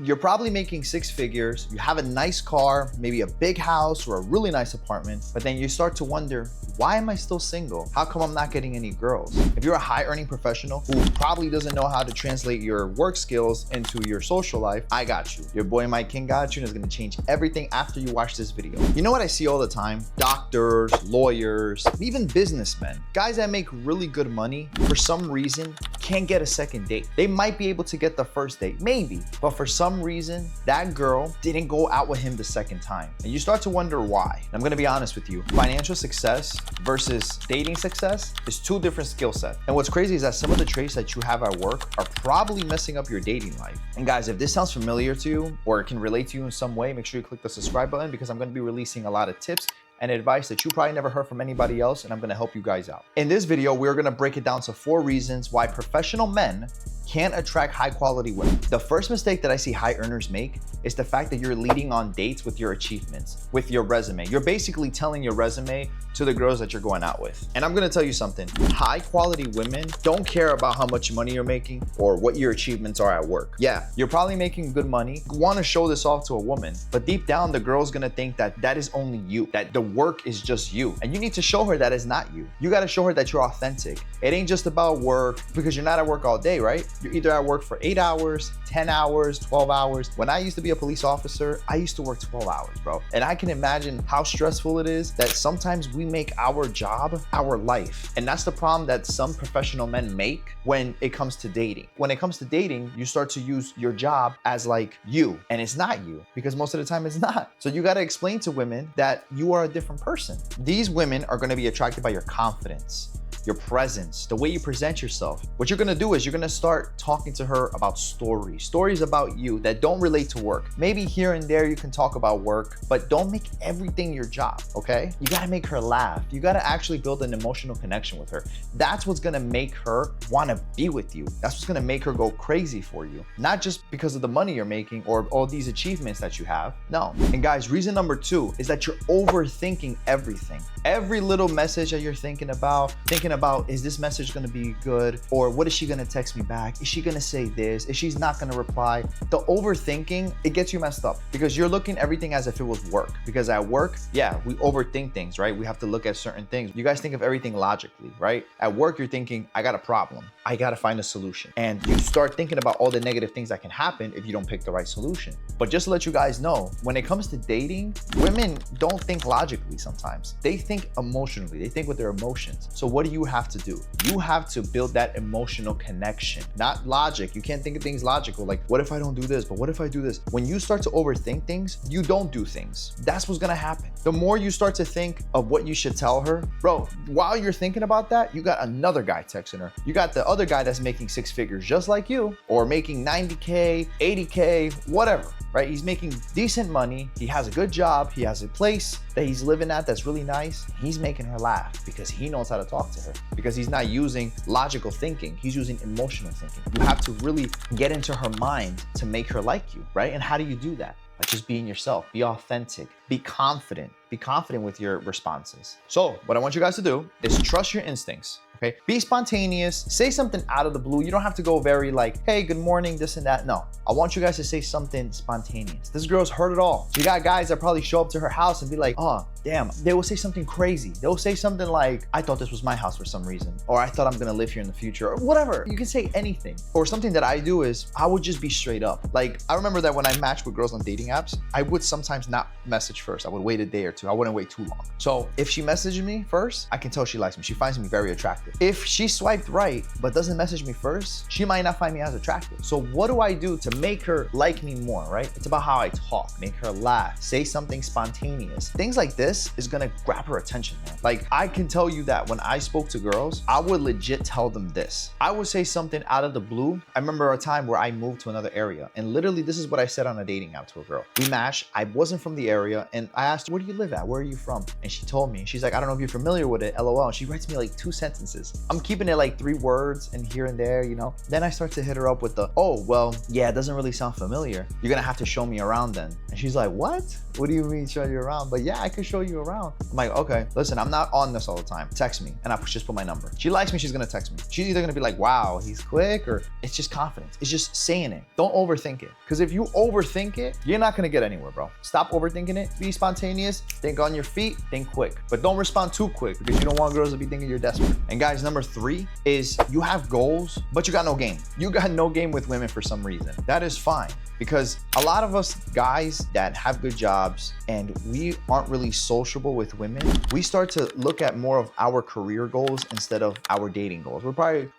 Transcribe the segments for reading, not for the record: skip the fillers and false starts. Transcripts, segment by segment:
You're probably making six figures, you have a nice car, maybe a big house or a really nice apartment, but then you start to wonder, why am I still single? How come I'm not getting any girls? If you're a high earning professional who probably doesn't know how to translate your work skills into your social life, I got you. Your boy Mike King got you, and it's gonna change everything after you watch this video. You know what I see all the time? Doctors, lawyers, even businessmen, guys that make really good money, for some reason, can't get a second date. They might be able to get the first date, maybe, but for some reason, that girl didn't go out with him the second time. And you start to wonder why. And I'm gonna be honest with you, financial success versus dating success is two different skill sets. And what's crazy is that some of the traits that you have at work are probably messing up your dating life. And guys, if this sounds familiar to you or it can relate to you in some way, make sure you click the subscribe button because I'm gonna be releasing a lot of tips and advice that you probably never heard from anybody else, and I'm gonna help you guys out. In this video, we're gonna break it down to 4 reasons why professional men can't attract high quality women. The first mistake that I see high earners make is the fact that you're leading on dates with your achievements, with your resume. You're basically telling your resume to the girls that you're going out with. And I'm gonna tell you something, high quality women don't care about how much money you're making or what your achievements are at work. Yeah, you're probably making good money, wanna show this off to a woman, but deep down the girl's gonna think that that is only you, that the work is just you. And you need to show her that it's not you. You gotta show her that you're authentic. It ain't just about work, because you're not at work all day, right? You're either at work for 8 hours, 10 hours, 12 hours. When I used to be a police officer, I used to work 12 hours, bro. And I can imagine how stressful it is that sometimes we make our job our life. And that's the problem that some professional men make when it comes to dating. When it comes to dating, you start to use your job as like you, and it's not you, because most of the time it's not. So you gotta explain to women that you are a different person. These women are gonna be attracted by your confidence, your presence, the way you present yourself. What you're gonna do is you're gonna start talking to her about stories about you that don't relate to work. Maybe here and there you can talk about work, but don't make everything your job, okay? You gotta make her laugh. You gotta actually build an emotional connection with her. That's what's gonna make her wanna be with you. That's what's gonna make her go crazy for you. Not just because of the money you're making or all these achievements that you have, no. And guys, reason number 2 is that you're overthinking everything. Every little message that you're thinking about, is this message gonna be good? Or what is she gonna text me back? Is she gonna say this? Is she's not gonna reply? The overthinking, it gets you messed up because you're looking everything as if it was work. Because at work, yeah, we overthink things, right? We have to look at certain things. You guys think of everything logically, right? At work, you're thinking, I got a problem. I gotta find a solution. And you start thinking about all the negative things that can happen if you don't pick the right solution. But just to let you guys know, when it comes to dating, women don't think logically sometimes. They think emotionally. They think with their emotions. So what do you have to do? You have to build that emotional connection, not logic. You can't think of things logical, like, what if I don't do this? But what if I do this? When you start to overthink things, you don't do things. That's what's gonna happen. The more you start to think of what you should tell her, bro, while you're thinking about that, you got another guy texting her. You got the other guy that's making 6 figures just like you, or making 90K, 80K, whatever, right? He's making decent money. He has a good job. He has a place that he's living at that's really nice. He's making her laugh because he knows how to talk to her, because he's not using logical thinking. He's using emotional thinking. You have to really get into her mind to make her like you, right? And how do you do that? By just being yourself, be authentic, be confident with your responses. So what I want you guys to do is trust your instincts. Okay, be spontaneous, say something out of the blue. You don't have to go very like, hey, good morning, this and that. No, I want you guys to say something spontaneous. This girl's heard it all. You got guys that probably show up to her house and be like, oh, damn. They will say something crazy. They'll say something like, I thought this was my house for some reason, or I thought I'm gonna live here in the future, or whatever. You can say anything. Or something that I do is I would just be straight up. Like, I remember that when I matched with girls on dating apps, I would sometimes not message first. I would wait a day or two. I wouldn't wait too long. So if she messaged me first, I can tell she likes me. She finds me very attractive. If she swiped right, but doesn't message me first, she might not find me as attractive. So what do I do to make her like me more, right? It's about how I talk, make her laugh, say something spontaneous. Things like this is gonna grab her attention, man. Like, I can tell you that when I spoke to girls, I would legit tell them this. I would say something out of the blue. I remember a time where I moved to another area, and literally this is what I said on a dating app to a girl. We matched, I wasn't from the area, and I asked her, where do you live at? Where are you from? And she told me, she's like, I don't know if you're familiar with it, LOL. And she writes me like 2 sentences. sentences. I'm keeping it like 3 words and here and there, you know? Then I start to hit her up with the, oh, well, yeah, it doesn't really sound familiar. You're gonna have to show me around then. And she's like, what? What do you mean show you around? But yeah, I could show you around. I'm like, okay, listen, I'm not on this all the time. Text me. And I just put my number. She likes me, she's gonna text me. She's either gonna be like, wow, he's quick, or it's just confidence. It's just saying it. Don't overthink it. Because if you overthink it, you're not gonna get anywhere, bro. Stop overthinking it. Be spontaneous. Think on your feet. Think quick. But don't respond too quick because you don't want girls to be thinking you're desperate. And guys, number 3 is you have goals, but you got no game. You got no game with women for some reason. That is fine. Because a lot of us guys that have good jobs and we aren't really sociable with women, we start to look at more of our career goals instead of our dating goals.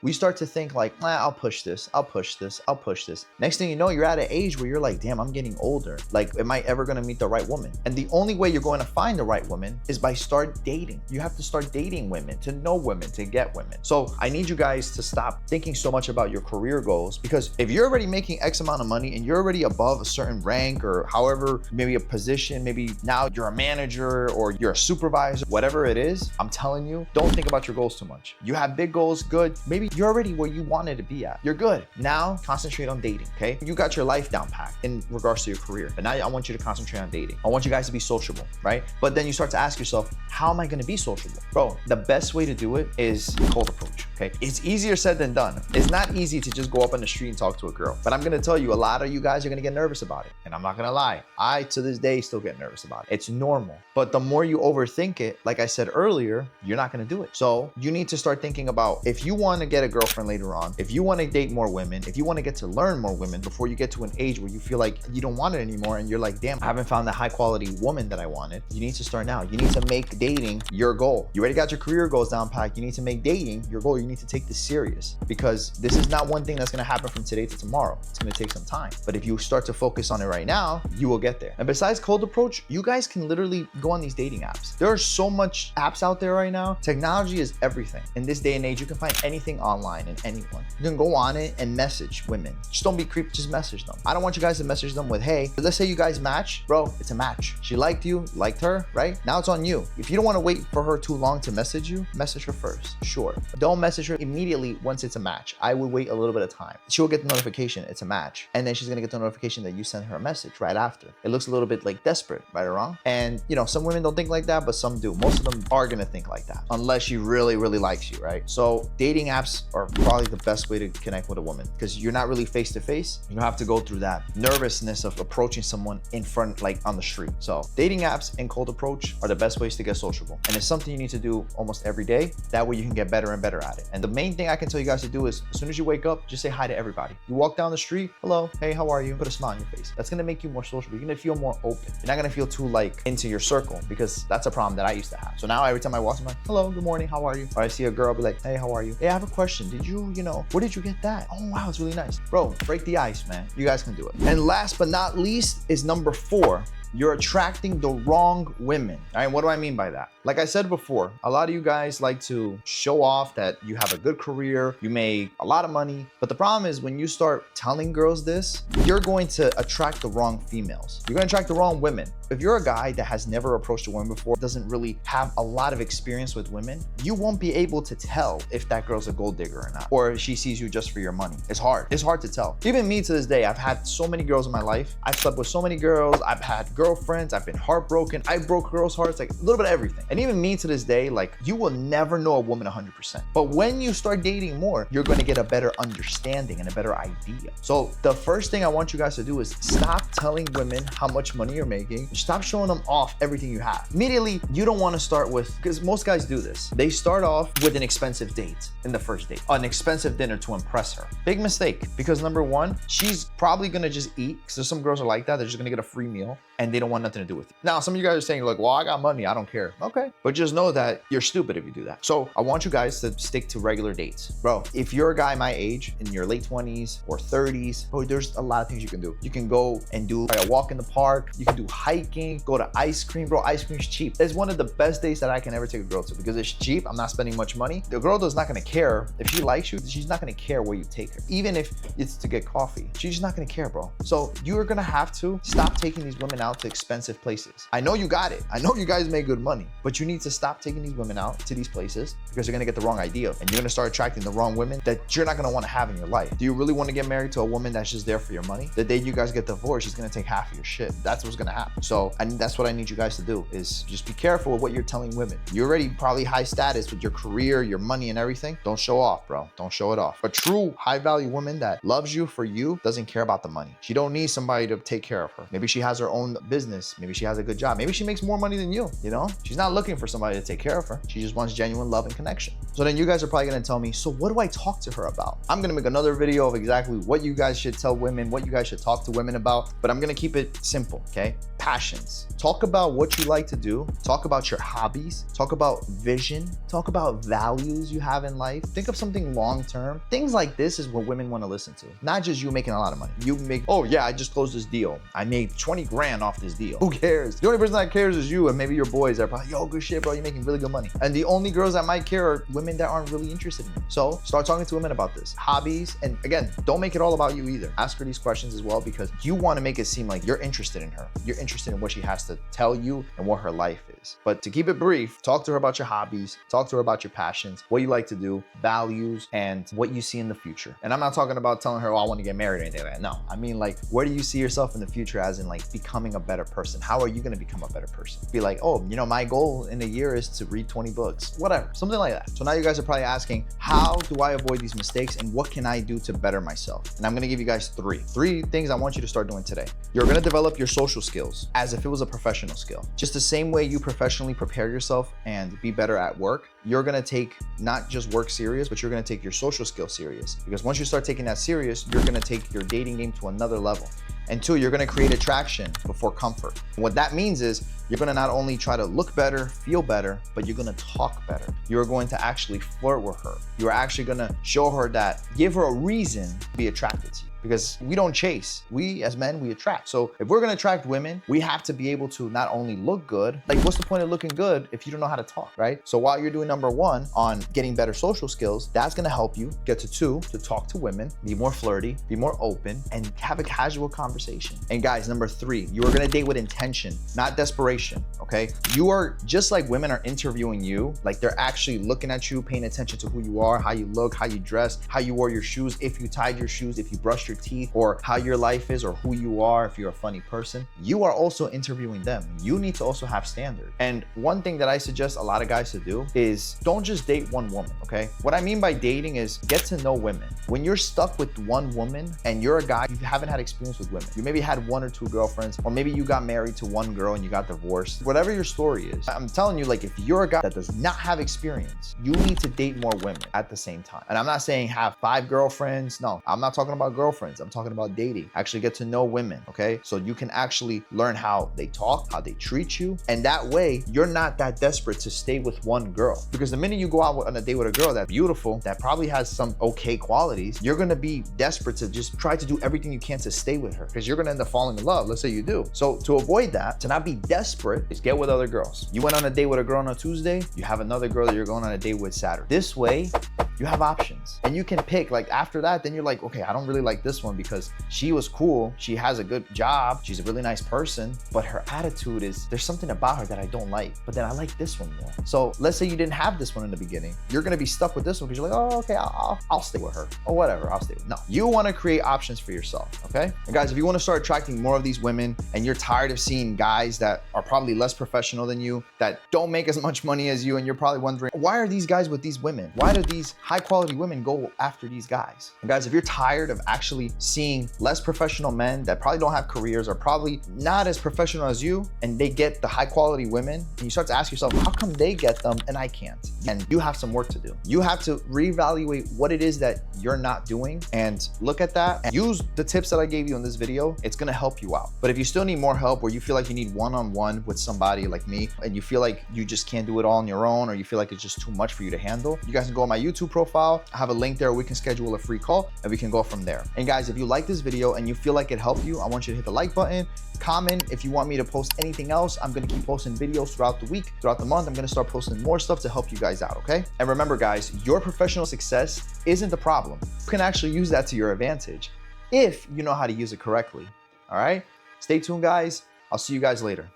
We start to think like, I'll push this, I'll push this, I'll push this. Next thing you know, you're at an age where you're like, damn, I'm getting older. Like, am I ever gonna meet the right woman? And the only way you're going to find the right woman is by start dating. You have to start dating women, to know women, to get women. So I need you guys to stop thinking so much about your career goals, because if you're already making X amount of money and you're already above a certain rank or however, maybe a position, maybe now you're a manager or you're a supervisor, whatever it is, I'm telling you, don't think about your goals too much. You have big goals, good. Maybe you're already where you wanted to be at. You're good. Now concentrate on dating, okay? You got your life down packed in regards to your career, but now I want you to concentrate on dating. I want you guys to be sociable, right? But then you start to ask yourself, how am I gonna be sociable? Bro, the best way to do it is cold approach, okay? It's easier said than done. It's not easy to just go up on the street and talk to a girl, but I'm gonna tell you, a lot of you guys are gonna get nervous about it. And I'm not gonna lie, I to this day still get nervous about it. It's normal. But the more you overthink it, like I said earlier, you're not gonna do it. So you need to start thinking about, if you wanna get a girlfriend later on, if you wanna date more women, if you wanna get to learn more women before you get to an age where you feel like you don't want it anymore and you're like, damn, I haven't found the high quality woman that I wanted, you need to start now. You need to make dating your goal. You already got your career goals down packed. You need to make dating your goal. You need to take this serious, because this is not one thing that's gonna happen from today to tomorrow. It's gonna take some time. But if you start to focus on it right now, you will get there. And besides cold approach, you guys can literally go on these dating apps. There are so much apps out there right now. Technology is everything. In this day and age, you can find anything online and anyone. You can go on it and message women. Just don't be creepy, just message them. I don't want you guys to message them with, hey, let's say you guys match. Bro, it's a match. She liked you, liked her, right? Now it's on you. If you don't want to wait for her too long to message you, message her first. Sure. Don't message her immediately once it's a match. I would wait a little bit of time. She'll get the notification, it's a match. And then she's gonna get the notification that you sent her a message right after. It looks a little bit like desperate, right or wrong? And you know, some women don't think like that, but some do. Most of them are gonna think like that, unless she really, really likes you, right? So dating apps are probably the best way to connect with a woman, because you're not really face to face. You don't have to go through that nervousness of approaching someone in front, like on the street. So dating apps and cold approach are the best ways to get sociable. And it's something you need to do almost every day. That way you can get better and better at it. And the main thing I can tell you guys to do is, as soon as you wake up, just say hi to everybody. You walk down the street, hello, hey, how are you? Put a smile on your face. That's gonna make you more sociable. You're gonna feel more open. You're not gonna feel too like into your circle, because that's a problem that I used to have. So now every time I walk, I'm like, hello, good morning, how are you? Or I see a girl, I'll be like, hey, how are you? Hey, I have a question. Did you know, where did you get that? Oh, wow, it's really nice. Bro, break the ice, man. You guys can do it. And last but not least is number 4. You're attracting the wrong women. All right, what do I mean by that? Like I said before, a lot of you guys like to show off that you have a good career, you make a lot of money, but the problem is when you start telling girls this, you're going to attract the wrong females. You're gonna attract the wrong women. If you're a guy that has never approached a woman before, doesn't really have a lot of experience with women, you won't be able to tell if that girl's a gold digger or not, or if she sees you just for your money. It's hard to tell. Even me to this day, I've had so many girls in my life. I've slept with so many girls. I've had girlfriends. I've been heartbroken. I broke girls' hearts, like a little bit of everything. And even me to this day, like, you will never know a woman 100%. But when you start dating more, you're going to get a better understanding and a better idea. So the first thing I want you guys to do is stop telling women how much money you're making. Stop showing them off everything you have. Immediately, you don't want to start with, because most guys do this. They start off with an expensive date in the first date, an expensive dinner to impress her. Big mistake, because number one, she's probably going to just eat, because there's some girls are like that. They're just going to get a free meal and they don't want nothing to do with you. Now, some of you guys are saying like, well, I got money, I don't care. Okay, but just know that you're stupid if you do that. So I want you guys to stick to regular dates. Bro, if you're a guy my age in your late 20s or 30s, bro, there's a lot of things you can do. You can go and do a walk in the park. You can do hiking. hiking, go to ice cream. Bro, ice cream's cheap. It's one of the best dates that I can ever take a girl to because it's cheap. I'm not spending much money. The girl is not gonna care. If she likes you, she's not gonna care where you take her. Even if it's to get coffee, she's just not gonna care, bro. So you're gonna have to stop taking these women out to expensive places. I know you got it. I know you guys make good money, but you need to stop taking these women out to these places because you're gonna get the wrong idea and you're gonna start attracting the wrong women that you're not gonna wanna have in your life. Do you really wanna get married to a woman that's just there for your money? The day you guys get divorced, she's gonna take half of your shit. That's what's gonna happen. So that's what I need you guys to do is just be careful with what you're telling women. You're already probably high status with your career, your money and everything. Don't show off, bro. Don't show it off. A true high value woman that loves you for you doesn't care about the money. She don't need somebody to take care of her. Maybe she has her own business. Maybe she has a good job. Maybe she makes more money than you, you know? She's not looking for somebody to take care of her. She just wants genuine love and connection. So then you guys are probably gonna tell me, so what do I talk to her about? I'm gonna make another video of exactly what you guys should tell women, what you guys should talk to women about, but I'm gonna keep it simple, okay? Passions. Talk about what you like to do. Talk about your hobbies. Talk about vision. Talk about values you have in life. Think of something long-term. Things like this is what women want to listen to. Not just you making a lot of money. You make, oh yeah, I just closed this deal. I made 20 grand off this deal. Who cares? The only person that cares is you and maybe your boys are probably, yo, good shit, bro. You're making really good money. And the only girls that might care are women that aren't really interested in you. So start talking to women about this. Hobbies. And again, don't make it all about you either. Ask her these questions as well because you want to make it seem like you're interested in her. You're interested in what she has to tell you and what her life is. But to keep it brief, talk to her about your hobbies, talk to her about your passions, what you like to do, values, and what you see in the future. And I'm not talking about telling her, oh, I want to get married or anything like that. No, I mean like, where do you see yourself in the future as in like becoming a better person? How are you going to become a better person? Be like, oh, you know, my goal in a year is to read 20 books, whatever, something like that. So now you guys are probably asking, how do I avoid these mistakes and what can I do to better myself? And I'm going to give you guys three things I want you to start doing today. You're going to develop your social skills as if it was a professional skill. Just the same way you professionally prepare yourself and be better at work, you're gonna take not just work serious, but you're gonna take your social skill serious. Because once you start taking that serious, you're gonna take your dating game to another level. And two, you're gonna create attraction before comfort. And what that means is you're gonna not only try to look better, feel better, but you're gonna talk better. You're going to actually flirt with her. You're actually gonna show her that, give her a reason to be attracted to you. Because we don't chase. We, as men, we attract. So if we're gonna attract women, we have to be able to not only look good, like what's the point of looking good if you don't know how to talk, right? So while you're doing number one on getting better social skills, that's gonna help you get to two, to talk to women, be more flirty, be more open, and have a casual conversation. And guys, number three, you are gonna date with intention, not desperation, okay? You are, just like women are interviewing you, like they're actually looking at you, paying attention to who you are, how you look, how you dress, how you wore your shoes, if you tied your shoes, if you brushed your teeth, or how your life is, or who you are, if you're a funny person. You are also interviewing them. You need to also have standard. And one thing that I suggest a lot of guys to do is don't just date one woman, okay? What I mean by dating is get to know women. When you're stuck with one woman and you're a guy, you haven't had experience with women. You maybe had one or two girlfriends, or maybe you got married to one girl and you got divorced. Whatever your story is, I'm telling you, like if you're a guy that does not have experience, you need to date more women at the same time. And I'm not saying have 5 girlfriends. No, I'm not talking about girlfriends. I'm talking about dating. Actually get to know women, okay? So you can actually learn how they talk, how they treat you. And that way, you're not that desperate to stay with one girl. Because the minute you go out on a date with a girl that's beautiful, that probably has some okay qualities, you're gonna be desperate to just try to do everything you can to stay with her because you're gonna end up falling in love. Let's say you do. So to avoid that, to not be desperate, is get with other girls. You went on a date with a girl on a Tuesday, you have another girl that you're going on a date with Saturday. This way, you have options and you can pick. Like after that, then you're like, okay, I don't really like this one because she was cool, she has a good job, she's a really nice person, but her attitude is, there's something about her that I don't like, but then I like this one more. So let's say you didn't have this one in the beginning, you're gonna be stuck with this one because you're like, oh, okay, I'll stay with her or whatever, I'll stay with. No, you wanna create options for yourself, okay? And guys, if you wanna start attracting more of these women and you're tired of seeing guys that are probably less professional than you, that don't make as much money as you, and you're probably wondering, why are these guys with these women? Why do these high quality women go after these guys? And guys, if you're tired of actually seeing less professional men that probably don't have careers, are probably not as professional as you, and they get the high quality women, and you start to ask yourself, how come they get them and I can't? and you have some work to do. You have to reevaluate what it is that you're not doing and look at that and use the tips that I gave you in this video. It's gonna help you out. But if you still need more help, or you feel like you need one-on-one with somebody like me, and you feel like you just can't do it all on your own, or you feel like it's just too much for you to handle, you guys can go on my YouTube profile. I have a link there. We can schedule a free call and we can go from there. And guys, if you like this video and you feel like it helped you, I want you to hit the like button, comment if you want me to post anything else. I'm gonna keep posting videos throughout the week, throughout the month. I'm gonna start posting more stuff to help you guys out, okay? And remember guys, your professional success isn't the problem. You can actually use that to your advantage if you know how to use it correctly, all right? Stay tuned guys. I'll see you guys later.